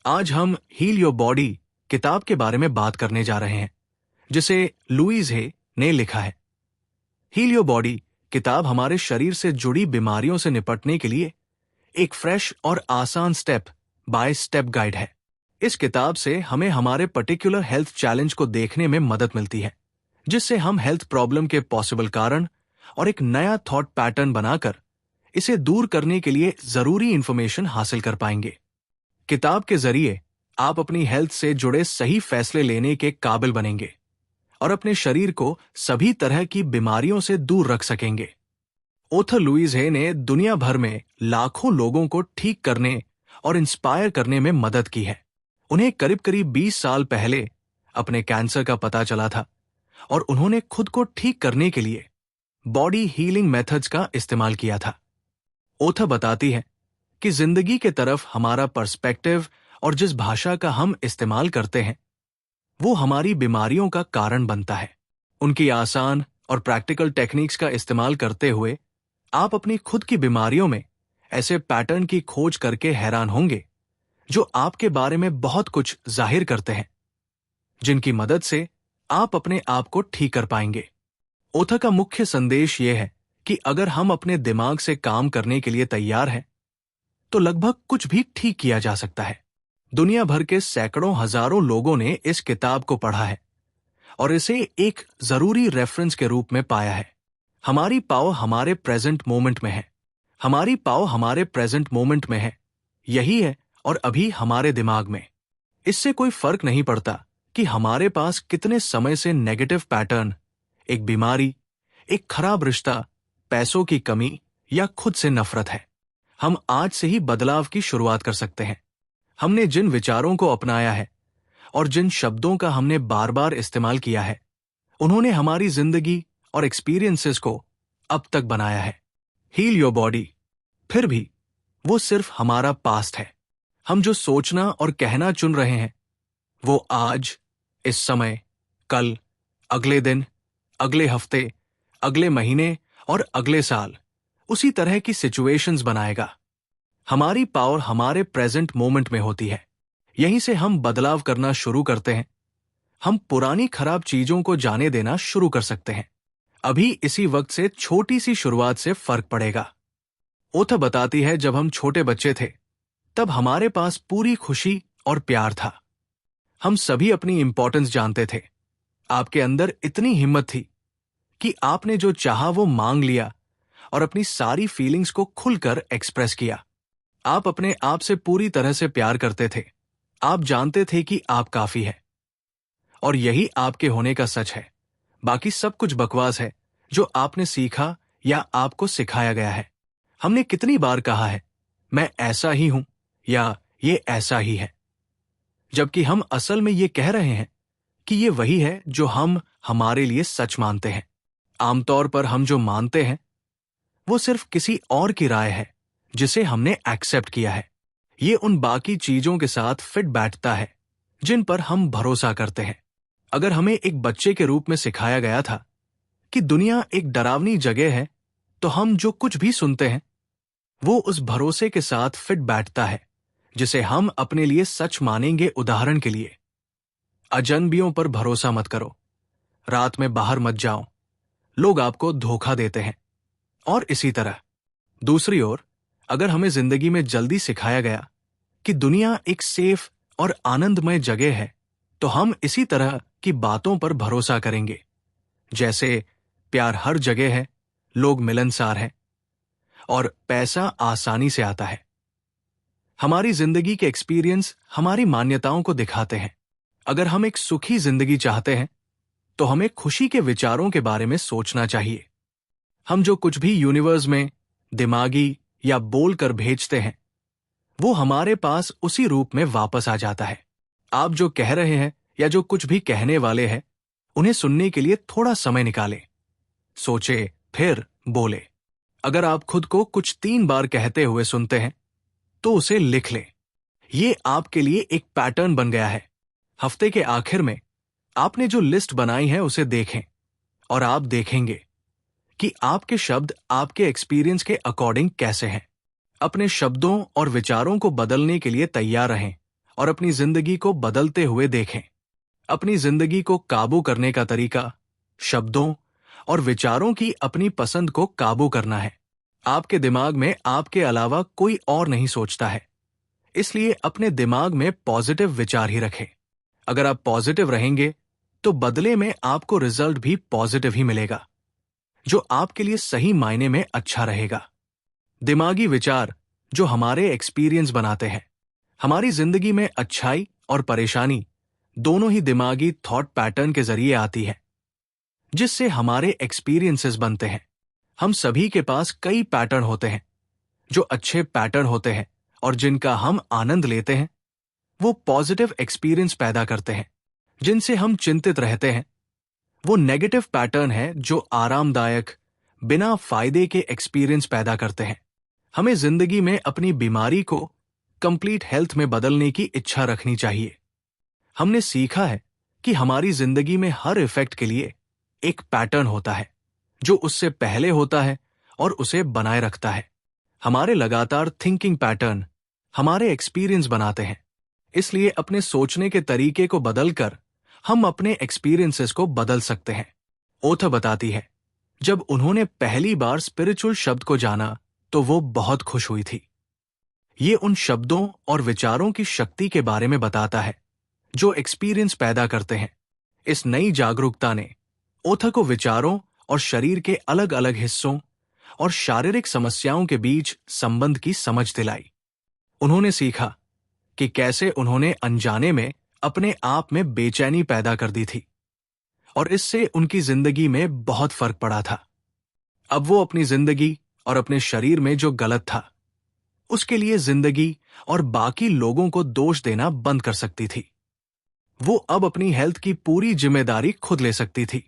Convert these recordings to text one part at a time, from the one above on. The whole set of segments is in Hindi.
आज हम हील योर बॉडी किताब के बारे में बात करने जा रहे हैं, जिसे लुईस हे ने लिखा है। हील योर बॉडी किताब हमारे शरीर से जुड़ी बीमारियों से निपटने के लिए एक फ्रेश और आसान स्टेप बाय स्टेप गाइड है। इस किताब से हमें हमारे पर्टिकुलर हेल्थ चैलेंज को देखने में मदद मिलती है, जिससे हम हेल्थ प्रॉब्लम के पॉसिबल कारण और एक नया थॉट पैटर्न बनाकर इसे दूर करने के लिए जरूरी इंफॉर्मेशन हासिल कर पाएंगे। किताब के जरिए आप अपनी हेल्थ से जुड़े सही फैसले लेने के काबिल बनेंगे और अपने शरीर को सभी तरह की बीमारियों से दूर रख सकेंगे। ऑथर लुईस हे ने दुनिया भर में लाखों लोगों को ठीक करने और इंस्पायर करने में मदद की है। उन्हें करीब करीब 20 साल पहले अपने कैंसर का पता चला था और उन्होंने खुद को ठीक करने के लिए बॉडी हीलिंग मेथड्स का इस्तेमाल किया था। ऑथर बताती है कि जिंदगी के तरफ हमारा पर्सपेक्टिव और जिस भाषा का हम इस्तेमाल करते हैं वो हमारी बीमारियों का कारण बनता है। उनकी आसान और प्रैक्टिकल टेक्निक्स का इस्तेमाल करते हुए आप अपनी खुद की बीमारियों में ऐसे पैटर्न की खोज करके हैरान होंगे जो आपके बारे में बहुत कुछ जाहिर करते हैं, जिनकी मदद से आप अपने आप को ठीक कर पाएंगे। ऑथर का मुख्य संदेश यह है कि अगर हम अपने दिमाग से काम करने के लिए तैयार हैं तो लगभग कुछ भी ठीक किया जा सकता है। दुनिया भर के सैकड़ों हजारों लोगों ने इस किताब को पढ़ा है और इसे एक जरूरी रेफरेंस के रूप में पाया है। हमारी पावर हमारे प्रेजेंट मोमेंट में है। हमारी पावर हमारे प्रेजेंट मोमेंट में है। यही है और अभी हमारे दिमाग में। इससे कोई फर्क नहीं पड़ता कि हमारे पास कितने समय से नेगेटिव पैटर्न, एक बीमारी, एक खराब रिश्ता, पैसों की कमी या खुद से नफरत है। हम आज से ही बदलाव की शुरुआत कर सकते हैं। हमने जिन विचारों को अपनाया है और जिन शब्दों का हमने बार बार इस्तेमाल किया है, उन्होंने हमारी जिंदगी और एक्सपीरियंसेस को अब तक बनाया है। हील योर बॉडी, फिर भी वो सिर्फ हमारा पास्ट है। हम जो सोचना और कहना चुन रहे हैं वो आज, इस समय, कल, अगले दिन, अगले हफ्ते, अगले महीने और अगले साल उसी तरह की सिचुएशंस बनाएगा। हमारी पावर हमारे प्रेजेंट मोमेंट में होती है। यहीं से हम बदलाव करना शुरू करते हैं। हम पुरानी खराब चीजों को जाने देना शुरू कर सकते हैं। अभी इसी वक्त से छोटी सी शुरुआत से फर्क पड़ेगा। ऑथर बताती है, जब हम छोटे बच्चे थे तब हमारे पास पूरी खुशी और प्यार था। हम सभी अपनी इंपॉर्टेंस जानते थे। आपके अंदर इतनी हिम्मत थी कि आपने जो चाहा वो मांग लिया और अपनी सारी फीलिंग्स को खुलकर एक्सप्रेस किया। आप अपने आप से पूरी तरह से प्यार करते थे। आप जानते थे कि आप काफी है और यही आपके होने का सच है। बाकी सब कुछ बकवास है जो आपने सीखा या आपको सिखाया गया है। हमने कितनी बार कहा है, मैं ऐसा ही हूं या ये ऐसा ही है, जबकि हम असल में ये कह रहे हैं कि ये वही है जो हम हमारे लिए सच मानते हैं। आमतौर पर हम जो मानते हैं वो सिर्फ किसी और की राय है जिसे हमने एक्सेप्ट किया है। ये उन बाकी चीजों के साथ फिट बैठता है जिन पर हम भरोसा करते हैं। अगर हमें एक बच्चे के रूप में सिखाया गया था कि दुनिया एक डरावनी जगह है, तो हम जो कुछ भी सुनते हैं वो उस भरोसे के साथ फिट बैठता है जिसे हम अपने लिए सच मानेंगे। उदाहरण के लिए, अजनबियों पर भरोसा मत करो, रात में बाहर मत जाओ, लोग आपको धोखा देते हैं, और इसी तरह। दूसरी ओर, अगर हमें जिंदगी में जल्दी सिखाया गया कि दुनिया एक सेफ और आनंदमय जगह है, तो हम इसी तरह की बातों पर भरोसा करेंगे, जैसे प्यार हर जगह है, लोग मिलनसार हैं और पैसा आसानी से आता है। हमारी जिंदगी के एक्सपीरियंस हमारी मान्यताओं को दिखाते हैं। अगर हम एक सुखी जिंदगी चाहते हैं तो हमें खुशी के विचारों के बारे में सोचना चाहिए। हम जो कुछ भी यूनिवर्स में दिमागी या बोल कर भेजते हैं वो हमारे पास उसी रूप में वापस आ जाता है। आप जो कह रहे हैं या जो कुछ भी कहने वाले हैं, उन्हें सुनने के लिए थोड़ा समय निकालें, सोचे, फिर बोले। अगर आप खुद को कुछ 3 बार कहते हुए सुनते हैं तो उसे लिख लें। ये आपके लिए एक पैटर्न बन गया है। हफ्ते के आखिर में आपने जो लिस्ट बनाई है उसे देखें और आप देखेंगे कि आपके शब्द आपके एक्सपीरियंस के अकॉर्डिंग कैसे हैं। अपने शब्दों और विचारों को बदलने के लिए तैयार रहें और अपनी जिंदगी को बदलते हुए देखें। अपनी जिंदगी को काबू करने का तरीका शब्दों और विचारों की अपनी पसंद को काबू करना है। आपके दिमाग में आपके अलावा कोई और नहीं सोचता है, इसलिए अपने दिमाग में पॉजिटिव विचार ही रखें। अगर आप पॉजिटिव रहेंगे तो बदले में आपको रिजल्ट भी पॉजिटिव ही मिलेगा, जो आपके लिए सही मायने में अच्छा रहेगा। दिमागी विचार जो हमारे एक्सपीरियंस बनाते हैं। हमारी जिंदगी में अच्छाई और परेशानी दोनों ही दिमागी थॉट पैटर्न के जरिए आती है, जिससे हमारे एक्सपीरियंसेस बनते हैं। हम सभी के पास कई पैटर्न होते हैं। जो अच्छे पैटर्न होते हैं और जिनका हम आनंद लेते हैं, वो पॉजिटिव एक्सपीरियंस पैदा करते हैं, जिनसे हम चिंतित रहते हैं। वो नेगेटिव पैटर्न है जो आरामदायक, बिना फायदे के एक्सपीरियंस पैदा करते हैं। हमें जिंदगी में अपनी बीमारी को कंप्लीट हेल्थ में बदलने की इच्छा रखनी चाहिए। हमने सीखा है कि हमारी जिंदगी में हर इफेक्ट के लिए एक पैटर्न होता है, जो उससे पहले होता है और उसे बनाए रखता है। हमारे लगातार थिंकिंग पैटर्न हमारे एक्सपीरियंस बनाते हैं, इसलिए अपने सोचने के तरीके को बदलकर हम अपने एक्सपीरियंसेस को बदल सकते हैं। ओथा बताती है, जब उन्होंने पहली बार स्पिरिचुअल शब्द को जाना तो वो बहुत खुश हुई थी। ये उन शब्दों और विचारों की शक्ति के बारे में बताता है जो एक्सपीरियंस पैदा करते हैं। इस नई जागरूकता ने ओथा को विचारों और शरीर के अलग अलग हिस्सों और शारीरिक समस्याओं के बीच संबंध की समझ दिलाई। उन्होंने सीखा कि कैसे उन्होंने अनजाने में अपने आप में बेचैनी पैदा कर दी थी और इससे उनकी जिंदगी में बहुत फर्क पड़ा था। अब वो अपनी जिंदगी और अपने शरीर में जो गलत था, उसके लिए जिंदगी और बाकी लोगों को दोष देना बंद कर सकती थी। वो अब अपनी हेल्थ की पूरी जिम्मेदारी खुद ले सकती थी।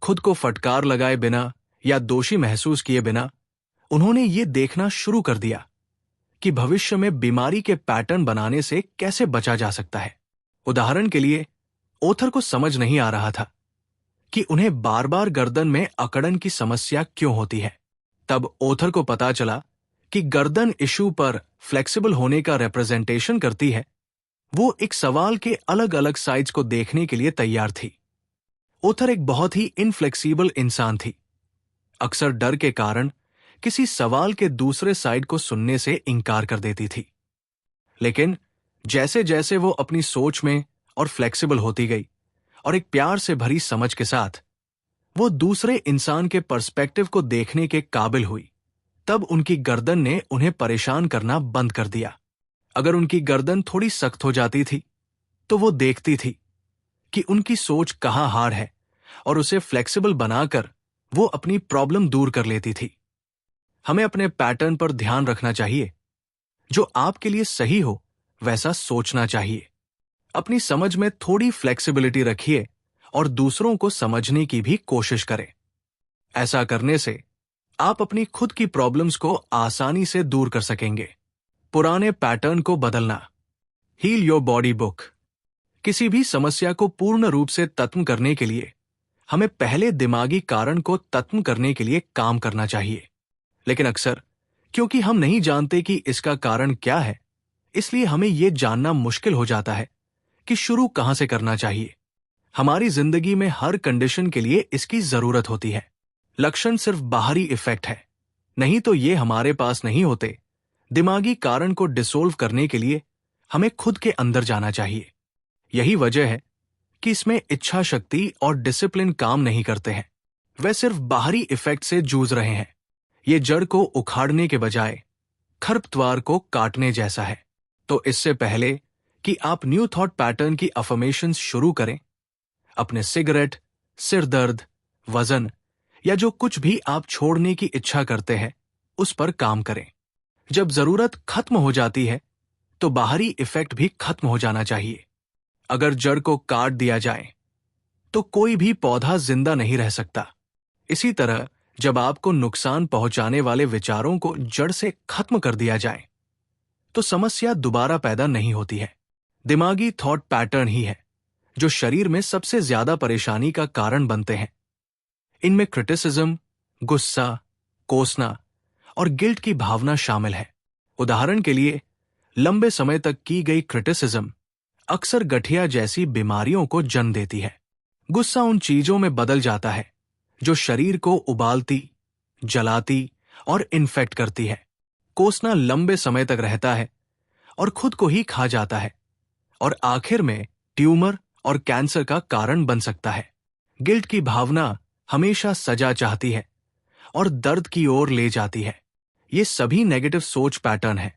खुद को फटकार लगाए बिना या दोषी महसूस किए बिना उन्होंने ये देखना शुरू कर दिया कि भविष्य में बीमारी के पैटर्न बनाने से कैसे बचा जा सकता है। उदाहरण के लिए, ओथर को समझ नहीं आ रहा था कि उन्हें बार बार गर्दन में अकड़न की समस्या क्यों होती है। तब ओथर को पता चला कि गर्दन इशू पर फ्लेक्सिबल होने का रिप्रेजेंटेशन करती है। वो एक सवाल के अलग अलग साइड्स को देखने के लिए तैयार थी। ओथर एक बहुत ही इनफ्लेक्सिबल इंसान थी। अक्सर डर के कारण किसी सवाल के दूसरे साइड को सुनने से इनकार कर देती थी। लेकिन जैसे जैसे वो अपनी सोच में और फ्लेक्सिबल होती गई और एक प्यार से भरी समझ के साथ वो दूसरे इंसान के पर्सपेक्टिव को देखने के काबिल हुई, तब उनकी गर्दन ने उन्हें परेशान करना बंद कर दिया। अगर उनकी गर्दन थोड़ी सख्त हो जाती थी तो वो देखती थी कि उनकी सोच कहाँ हार्ड है और उसे फ्लेक्सिबल बनाकर वो अपनी प्रॉब्लम दूर कर लेती थी। हमें अपने पैटर्न पर ध्यान रखना चाहिए। जो आपके लिए सही हो वैसा सोचना चाहिए। अपनी समझ में थोड़ी फ्लेक्सिबिलिटी रखिए और दूसरों को समझने की भी कोशिश करें। ऐसा करने से आप अपनी खुद की प्रॉब्लम्स को आसानी से दूर कर सकेंगे। पुराने पैटर्न को बदलना। Heal your body book. किसी भी समस्या को पूर्ण रूप से खत्म करने के लिए हमें पहले दिमागी कारण को खत्म करने के लिए काम करना चाहिए। लेकिन अक्सर क्योंकि हम नहीं जानते कि इसका कारण क्या है, इसलिए हमें यह जानना मुश्किल हो जाता है कि शुरू कहां से करना चाहिए। हमारी जिंदगी में हर कंडीशन के लिए इसकी जरूरत होती है। लक्षण सिर्फ बाहरी इफेक्ट है, नहीं तो ये हमारे पास नहीं होते। दिमागी कारण को डिसोल्व करने के लिए हमें खुद के अंदर जाना चाहिए। यही वजह है कि इसमें इच्छा शक्ति और डिसिप्लिन काम नहीं करते हैं। वे सिर्फ बाहरी इफेक्ट से जूझ रहे हैं। ये जड़ को उखाड़ने के बजाय खरपतवार को काटने जैसा है। तो इससे पहले कि आप न्यू थॉट पैटर्न की अफर्मेशंस शुरू करें, अपने सिगरेट, सिर दर्द, वजन या जो कुछ भी आप छोड़ने की इच्छा करते हैं उस पर काम करें। जब जरूरत खत्म हो जाती है तो बाहरी इफेक्ट भी खत्म हो जाना चाहिए। अगर जड़ को काट दिया जाए तो कोई भी पौधा जिंदा नहीं रह सकता। इसी तरह जब आपको नुकसान पहुंचाने वाले विचारों को जड़ से खत्म कर दिया जाए तो समस्या दोबारा पैदा नहीं होती है। दिमागी थॉट पैटर्न ही है जो शरीर में सबसे ज्यादा परेशानी का कारण बनते हैं। इनमें क्रिटिसिज्म, गुस्सा, कोसना और गिल्ट की भावना शामिल है। उदाहरण के लिए, लंबे समय तक की गई क्रिटिसिज्म अक्सर गठिया जैसी बीमारियों को जन्म देती है। गुस्सा उन चीजों में बदल जाता है जो शरीर को उबालती, जलाती और इन्फेक्ट करती है। कोसना लंबे समय तक रहता है और खुद को ही खा जाता है और आखिर में ट्यूमर और कैंसर का कारण बन सकता है। गिल्ट की भावना हमेशा सजा चाहती है और दर्द की ओर ले जाती है। ये सभी नेगेटिव सोच पैटर्न हैं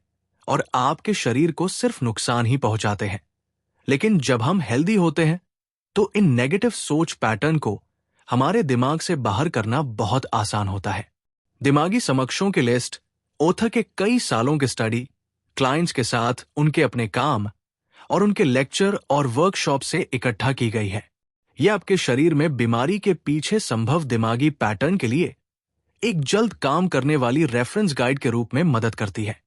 और आपके शरीर को सिर्फ नुकसान ही पहुंचाते हैं। लेकिन जब हम हेल्दी होते हैं तो इन नेगेटिव सोच पैटर्न को हमारे दिमाग से बाहर करना बहुत आसान होता है। दिमागी समस्याओं की लिस्ट ओथर के कई सालों की स्टडी, क्लाइंट्स के साथ उनके अपने काम और उनके लेक्चर और वर्कशॉप से इकट्ठा की गई है। यह आपके शरीर में बीमारी के पीछे संभव दिमागी पैटर्न के लिए एक जल्द काम करने वाली रेफरेंस गाइड के रूप में मदद करती है।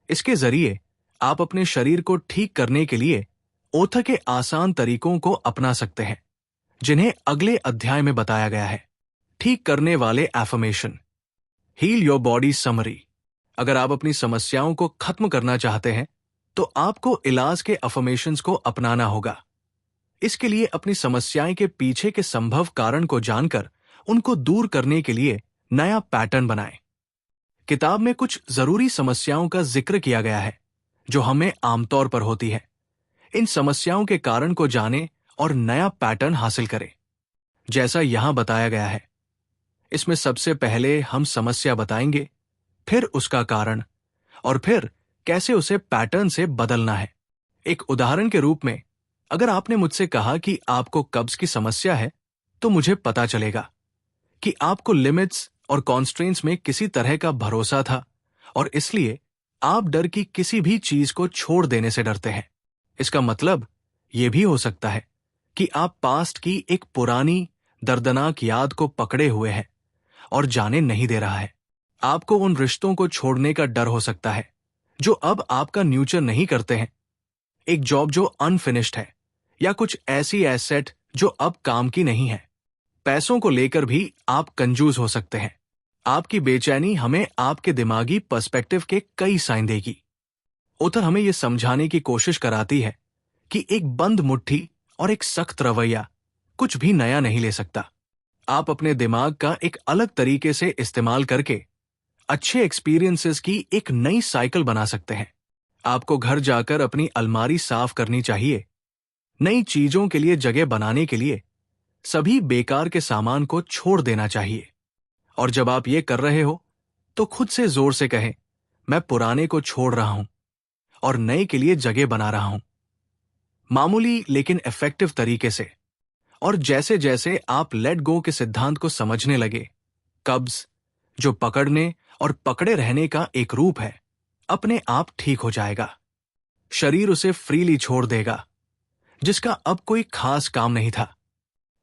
इसके जरिए आप अपने शरीर को ठीक करने के लिए ओथर के आसान तरीकों को अपना सकते हैं, जिन्हें अगले अध्याय में बताया गया है। ठीक करने वाले affirmation. Heal your body summary. अगर आप अपनी समस्याओं को खत्म करना चाहते हैं तो आपको इलाज के अफर्मेशंस को अपनाना होगा। इसके लिए अपनी समस्याएं के पीछे के संभव कारण को जानकर उनको दूर करने के लिए नया पैटर्न बनाएं। किताब में कुछ जरूरी समस्याओं का जिक्र किया गया है जो हमें आमतौर पर होती है। इन समस्याओं के कारण को जानें और नया पैटर्न हासिल करें, जैसा यहां बताया गया है। इसमें सबसे पहले हम समस्या बताएंगे, फिर उसका कारण और फिर कैसे उसे पैटर्न से बदलना है। एक उदाहरण के रूप में, अगर आपने मुझसे कहा कि आपको कब्ज की समस्या है, तो मुझे पता चलेगा कि आपको लिमिट्स और कॉन्स्ट्रेंट्स में किसी तरह का भरोसा था और इसलिए आप डर की किसी भी चीज को छोड़ देने से डरते हैं। इसका मतलब यह भी हो सकता है कि आप पास्ट की एक पुरानी दर्दनाक याद को पकड़े हुए हैं और जाने नहीं दे रहा है। आपको उन रिश्तों को छोड़ने का डर हो सकता है जो अब आपका न्यूचर नहीं करते हैं, एक जॉब जो अनफिनिश्ड है या कुछ ऐसी एसेट जो अब काम की नहीं है। पैसों को लेकर भी आप कंजूस हो सकते हैं। आपकी बेचैनी हमें आपके दिमागी पर्सपेक्टिव के कई साइन देगी। ओथर हमें यह समझाने की कोशिश कराती है कि एक बंद मुट्ठी और एक सख्त रवैया कुछ भी नया नहीं ले सकता। आप अपने दिमाग का एक अलग तरीके से इस्तेमाल करके अच्छे एक्सपीरियंसेस की एक नई साइकिल बना सकते हैं। आपको घर जाकर अपनी अलमारी साफ करनी चाहिए, नई चीजों के लिए जगह बनाने के लिए सभी बेकार के सामान को छोड़ देना चाहिए। और जब आप ये कर रहे हो तो खुद से जोर से कहें, मैं पुराने को छोड़ रहा हूं और नए के लिए जगह बना रहा हूं। मामूली लेकिन इफेक्टिव तरीके से। और जैसे जैसे आप लेट गो के सिद्धांत को समझने लगे, कब्ज, जो पकड़ने और पकड़े रहने का एक रूप है, अपने आप ठीक हो जाएगा। शरीर उसे फ्रीली छोड़ देगा, जिसका अब कोई खास काम नहीं था।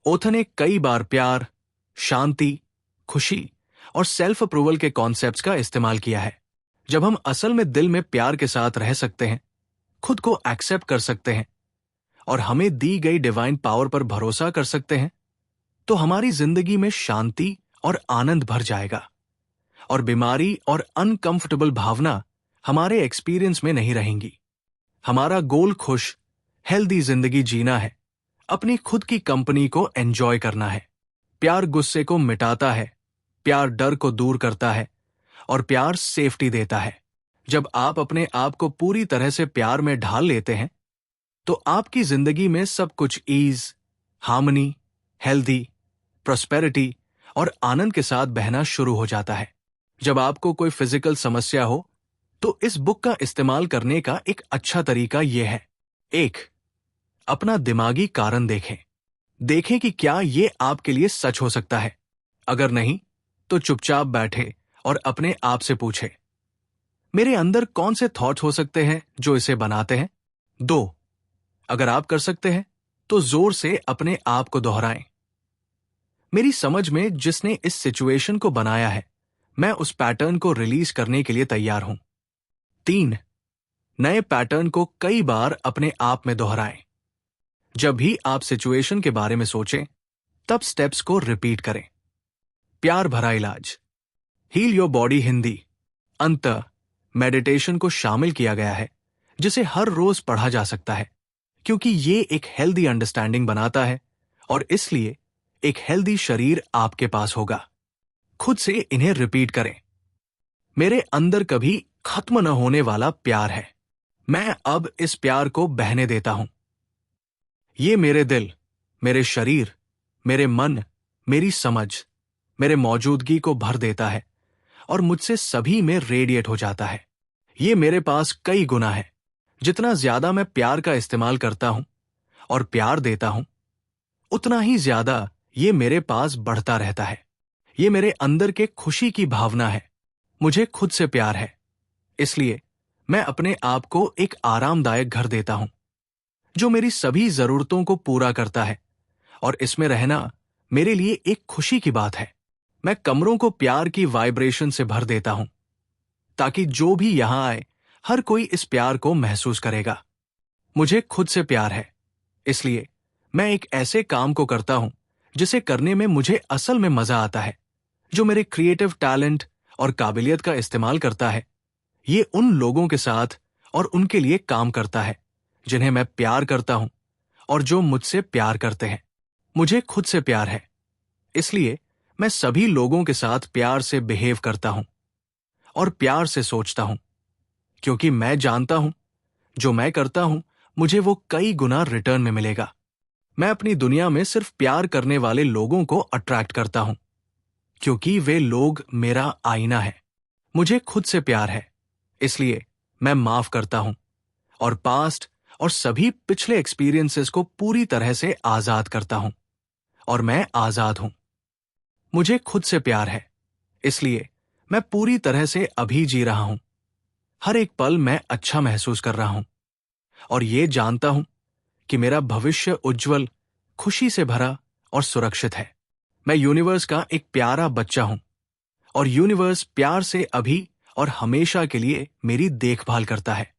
ओथर ने कई बार प्यार, शांति, खुशी और सेल्फ अप्रूवल के कॉन्सेप्ट्स का इस्तेमाल किया है। जब हम असल में दिल में प्यार के साथ रह सकते हैं, खुद को एक्सेप्ट कर सकते हैं और हमें दी गई डिवाइन पावर पर भरोसा कर सकते हैं, तो हमारी जिंदगी में शांति और आनंद भर जाएगा और बीमारी और अनकंफर्टेबल भावना हमारे एक्सपीरियंस में नहीं रहेंगी। हमारा गोल खुश, हेल्दी जिंदगी जीना है, अपनी खुद की कंपनी को एंजॉय करना है। प्यार गुस्से को मिटाता है, प्यार डर को दूर करता है और प्यार सेफ्टी देता है। जब आप अपने आप को पूरी तरह से प्यार में ढाल लेते हैं तो आपकी जिंदगी में सब कुछ ईज, हार्मनी, हेल्दी, प्रॉस्पेरिटी और आनंद के साथ बहना शुरू हो जाता है। जब आपको कोई फिजिकल समस्या हो तो इस बुक का इस्तेमाल करने का एक अच्छा तरीका यह है। 1. अपना दिमागी कारण देखें। देखें कि क्या यह आपके लिए सच हो सकता है। अगर नहीं तो चुपचाप बैठे और अपने आप से पूछे, मेरे अंदर कौन से थॉट्स हो सकते हैं जो इसे बनाते हैं। 2. अगर आप कर सकते हैं तो जोर से अपने आप को दोहराएं, मेरी समझ में जिसने इस सिचुएशन को बनाया है, मैं उस पैटर्न को रिलीज करने के लिए तैयार हूं। 3. नए पैटर्न को कई बार अपने आप में दोहराएं। जब भी आप सिचुएशन के बारे में सोचें, तब स्टेप्स को रिपीट करें। प्यार भरा इलाज। हील योर बॉडी हिंदी अंत मेडिटेशन को शामिल किया गया है, जिसे हर रोज पढ़ा जा सकता है, क्योंकि ये एक हेल्दी अंडरस्टैंडिंग बनाता है और इसलिए एक हेल्दी शरीर आपके पास होगा। खुद से इन्हें रिपीट करें। मेरे अंदर कभी खत्म न होने वाला प्यार है। मैं अब इस प्यार को बहने देता हूं। ये मेरे दिल, मेरे शरीर, मेरे मन, मेरी समझ, मेरे मौजूदगी को भर देता है और मुझसे सभी में रेडिएट हो जाता है। ये मेरे पास कई गुना है। जितना ज्यादा मैं प्यार का इस्तेमाल करता हूं और प्यार देता हूं, उतना ही ज्यादा ये मेरे पास बढ़ता रहता है। ये मेरे अंदर के खुशी की भावना है। मुझे खुद से प्यार है, इसलिए मैं अपने आप को एक आरामदायक घर देता हूं जो मेरी सभी जरूरतों को पूरा करता है, और इसमें रहना मेरे लिए एक खुशी की बात है। मैं कमरों को प्यार की वाइब्रेशन से भर देता हूं ताकि जो भी यहां आए हर कोई इस प्यार को महसूस करेगा। मुझे खुद से प्यार है, इसलिए मैं एक ऐसे काम को करता हूं जिसे करने में मुझे असल में मजा आता है, जो मेरे क्रिएटिव टैलेंट और काबिलियत का इस्तेमाल करता है। ये उन लोगों के साथ और उनके लिए काम करता है जिन्हें मैं प्यार करता हूं और जो मुझसे प्यार करते हैं। मुझे खुद से प्यार है, इसलिए मैं सभी लोगों के साथ प्यार से बिहेव करता हूं और प्यार से सोचता हूं, क्योंकि मैं जानता हूं जो मैं करता हूं मुझे वो कई गुना रिटर्न में मिलेगा। मैं अपनी दुनिया में सिर्फ प्यार करने वाले लोगों को अट्रैक्ट करता हूं, क्योंकि वे लोग मेरा आईना है। मुझे खुद से प्यार है, इसलिए मैं माफ करता हूं और पास्ट और सभी पिछले एक्सपीरियंसेस को पूरी तरह से आजाद करता हूं, और मैं आजाद हूं। मुझे खुद से प्यार है, इसलिए मैं पूरी तरह से अभी जी रहा हूं। हर एक पल मैं अच्छा महसूस कर रहा हूं और ये जानता हूं कि मेरा भविष्य उज्जवल, खुशी से भरा और सुरक्षित है। मैं यूनिवर्स का एक प्यारा बच्चा हूं और यूनिवर्स प्यार से अभी और हमेशा के लिए मेरी देखभाल करता है।